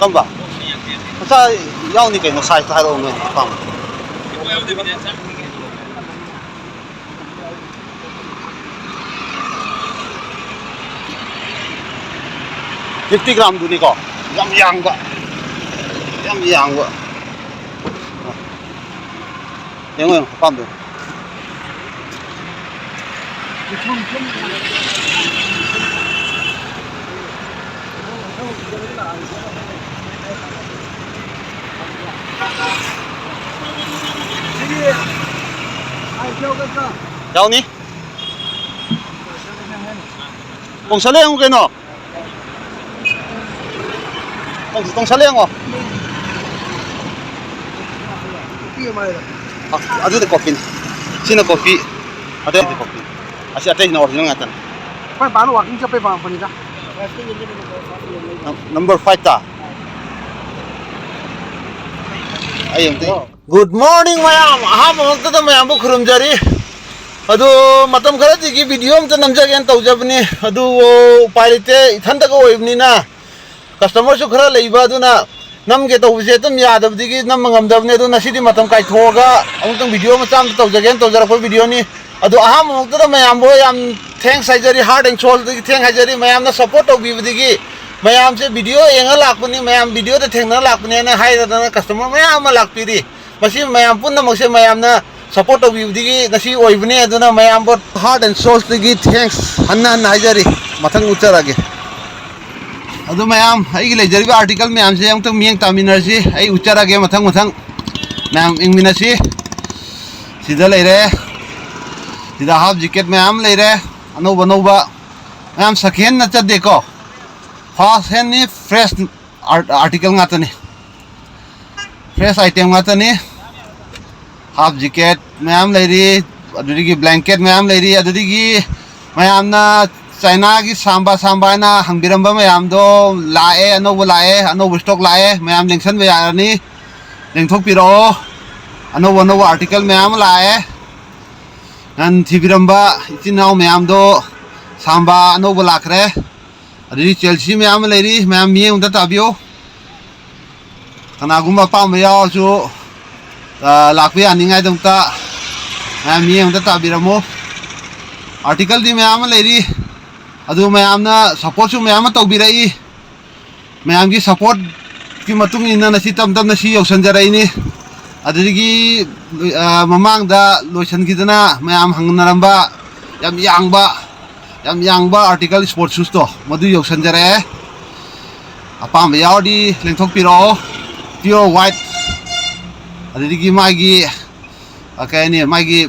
Kamba? Masa yaw ni kayo no size tayo no pam. 50 gram duni ko. Yang ba. Yang pam do. Yaw ni? Kung saleng ko no. Kung saleng ko. Aduh de kopi. Sino kopi? Ada de kopi. Asi ate na original ngatan. Pa paano walking siya pa pa panita? Number 5 ta. Ayun te. Good morning mayam. Aha mo ta mayam bu khurum jari. Adu matam khara ji ki video am ta namja gen tawjabni. Adu upailite ithanda ko oibni na. Customer su khara leiba aduna namge tawse tum yadabdigi nam ngamdabne adu nasidi matam kai thoga amutang video ma cham tawjagen tawjarakoi video ni adu aha mo ta mayam bo yam thanks haijari heart and soul digi thank haijari mayam na support tawbibdigi mayam se video yenga lakpuni mayam video da thengna lakpuni na haidana customer mayam lakpiri masi mayam punna mose mayam na support tawbibdigi nasi oibni aduna mayam bo heart and soul digi thanks hanna haijari mathang ucharage adu mayam ai le jari article mayam se amtang mieng taminarsi ai ucharage mathang mayam ingminasi sida leire sida half jacket mayam leire anoba mayam second na chade ko first hand ni fresh article ngatani fresh item ngatani half jacket mayam leiri adudigi blanket mayam leiri adudigi mayam na China ki samba na hangbiramba mayam do lae anobo stock lae mayam lengsan be yarani lengthok piro anobo article mayam lae nan thibiramba itinau mayam do samba anobo lakre adi Chelsea mayam leiri mayam mieng da tabio kana gumba pam ya su lakpi aningai dongta mayam mieng da tabiramo article di mayam leiri adu mayam na support su mayam tawbirai mayam gi support ki matung ina na si tam na si yausanjarai ni adigi mamang da loisan gidana mayam hangnaramba yam yangba article sport shoes to madu yausanjare apam yaudi lengthok piro pure white adigi magi akani magi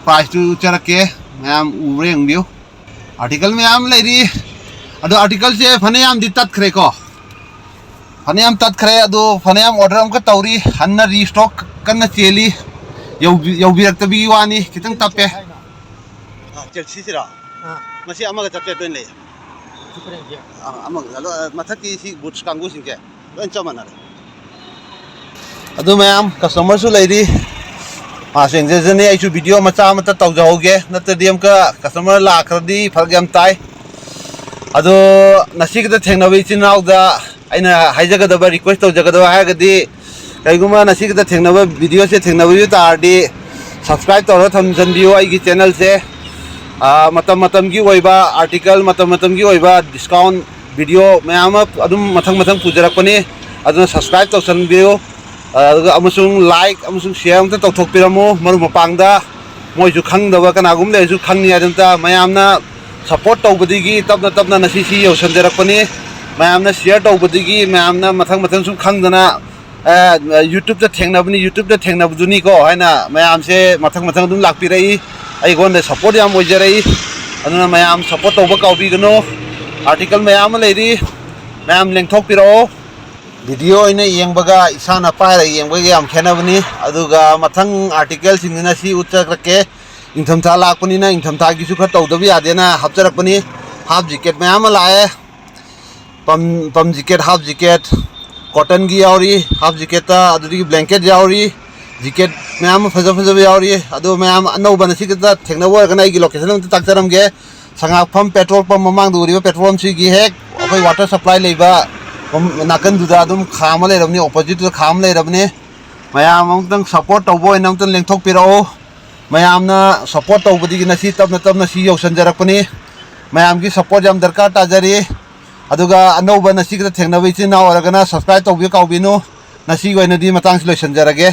price tu charake mayam ureng biu article mayam leiri adu article se phanayam di tat khre ko phanayam tat khre adu phanayam order am ka tauri hanna restock kanna cheli yau birak tabi wani kitang tape Chelsea sira masi amaga tape don le amaga lo mathaki si boots kangu singke don chamana adu mayam customer su leiri Asing jene ai chu video macha mata tawjahoge natadiam ka customer la khradi phalgam tai ado nasik da thengnawi chinau da aina haijaga da request tawjaga da hagadi kaiguma nasik da thengnawa video se thengnawi tardi subscribe tawra thamjan bio ai gi channel se matam gi oiba article matam gi oiba discount video mayam adum mathang pujarakpani aduna subscribe tawsan bio amusung like amusung share amta tawthokpiramo maru mapangda moisu khangdaba kanagum lesu khangni adamta mayamna support tawbadigi tabna nasi si yausanjarakpani mayamna share tawbadigi mayamna mathang su khangdana YouTube da thengnabduni ko haina mayam se mathang dum lakpirai ai gon support yam oijarai aduna mayam support tawba kaubi gano article mayam leiri mayam lengthokpiro video ina yengbaga isana paira yengbaga yam khenabani aduga mathang article singna si uchakrake ingthamtha lakpani na ingthamtha gi su kha tawdabi adena hapcharakpani half jacket mayam lae pam jacket half jacket cotton gi yauri half jacket ta adudi blanket yauri jacket mayam faja yauri adu mayam anoba na sikata thengna war kana gi location am takcharamge sangak pam petrol pump mamang duri petrol pump si gi hek apai water supply leiba नाकन खाम लेरबनी opposite खाम लेरबनी ma'am अमुतंग support तब अमुतंग लेंथोकपिरो मैमना support तौबदी नसी तबना तबना सी यौसनजरकपनी ma'am की support याम दरकार ताजरी अदुगा अनौबा नसी थेंगनबा इचिन now Argana subscribe तौबी काउबिनु नसी गोइनदी मतंग लोइसनजरगे।